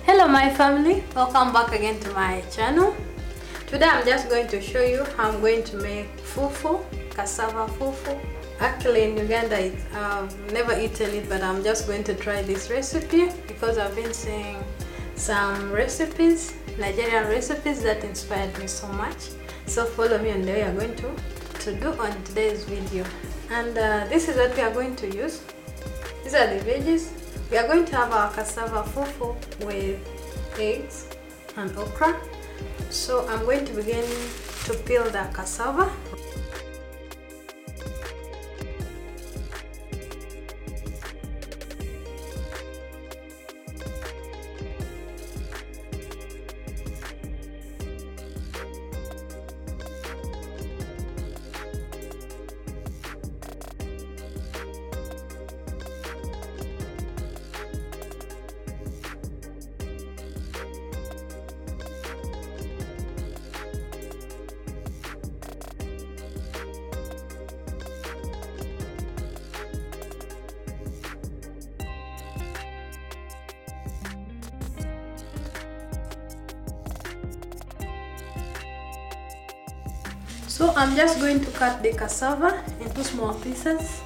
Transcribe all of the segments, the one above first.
Hello my family, welcome back again to my channel. Today I'm just going to show you how I'm going to make fufu, cassava fufu. Actually in Uganda I've never eaten it, but I'm just going to try this recipe because I've been seeing some recipes, Nigerian recipes, that inspired me so much. So follow me on the way I'm going to do on today's video. And this is what we are going to use. These are the veggies. We are going to have our cassava fufu with eggs and okra. So I'm going to begin to peel the cassava. So I'm just going to cut the cassava into small pieces.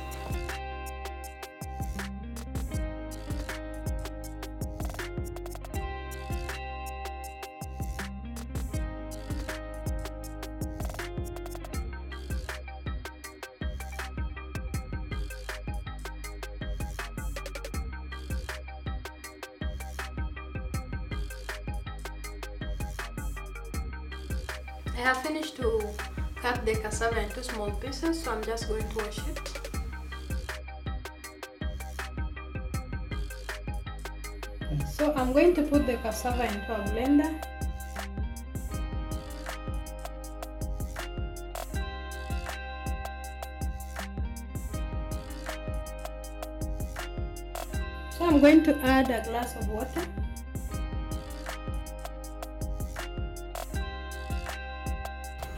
I have finished to cut the cassava into small pieces, so I'm just going to wash it. So I'm going to put the cassava into a blender. So I'm going to add a glass of water.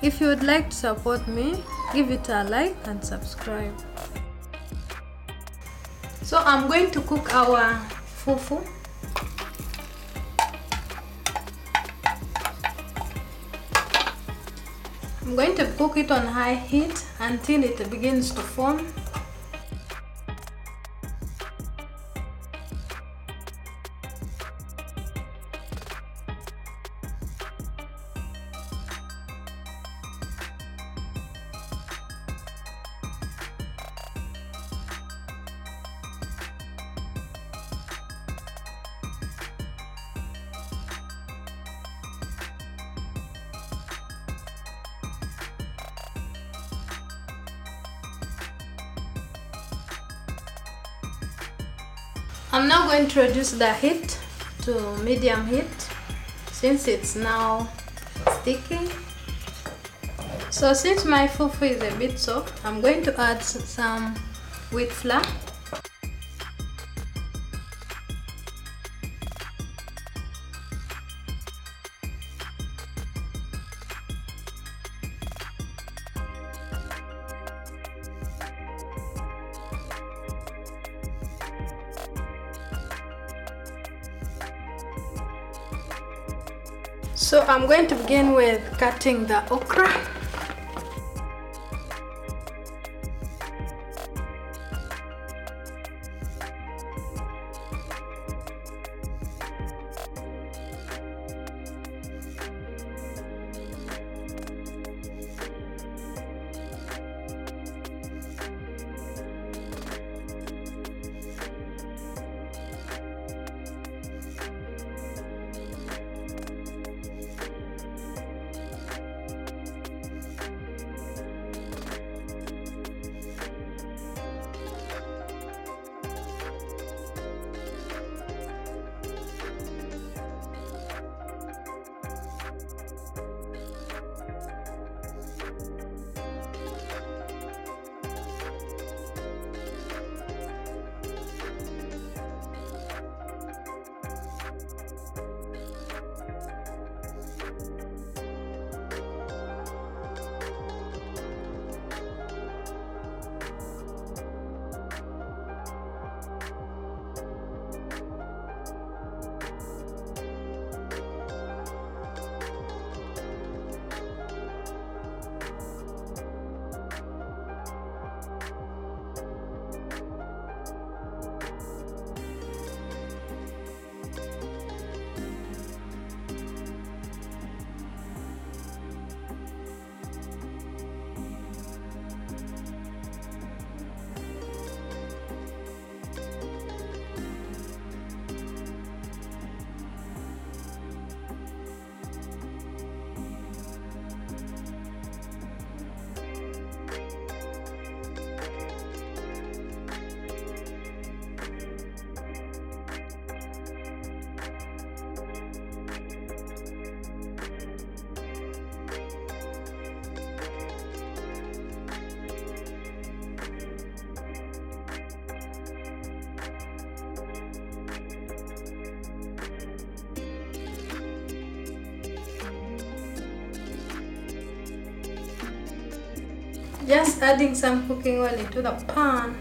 If you would like to support me, give it a like and subscribe. So I'm going to cook our fufu. I'm going to cook it on high heat until it begins to foam. I'm now going to reduce the heat to medium heat since it's now sticky. So since my fufu is a bit soft, I'm going to add some wheat flour. So I'm going to begin with cutting the okra. Just adding some cooking oil into the pan.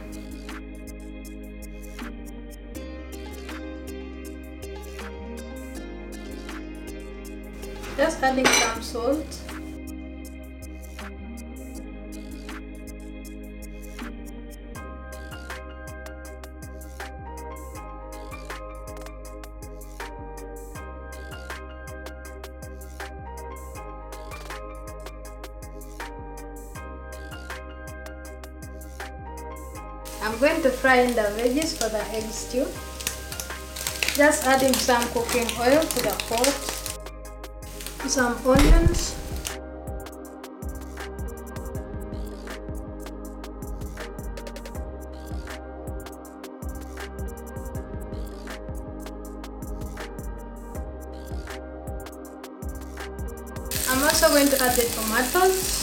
Just adding some salt. I'm going to fry in the veggies for the egg stew. Just adding some cooking oil to the pot. Some onions. I'm also going to add the tomatoes.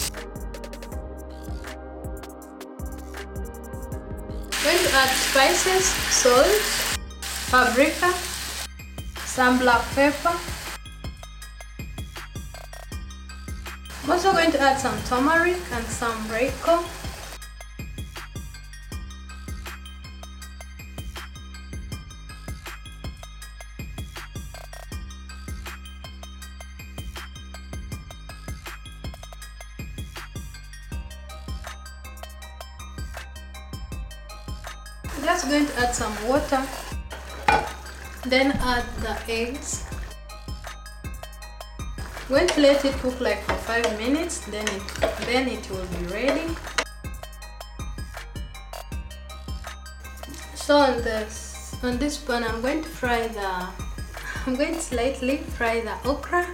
Going to add spices, salt, paprika, some black pepper. I'm also going to add some turmeric and some Royco. Just going to add some water, then add the eggs. Going to let it cook like for 5 minutes, then it will be ready. So on this pan, I'm going to slightly fry the okra.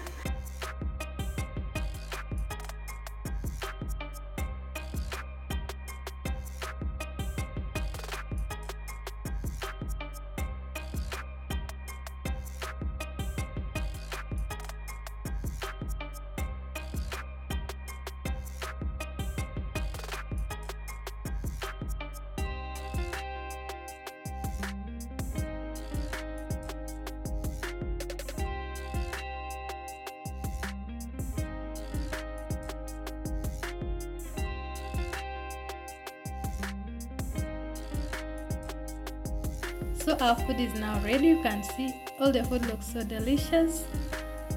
So our food is now ready. You can see all the food looks so delicious.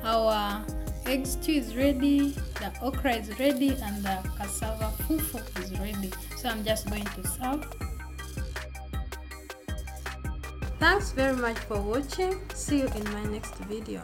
Our egg stew is ready, the okra is ready, and the cassava fufu is ready. So I'm just going to serve. Thanks very much for watching. See you in my next video.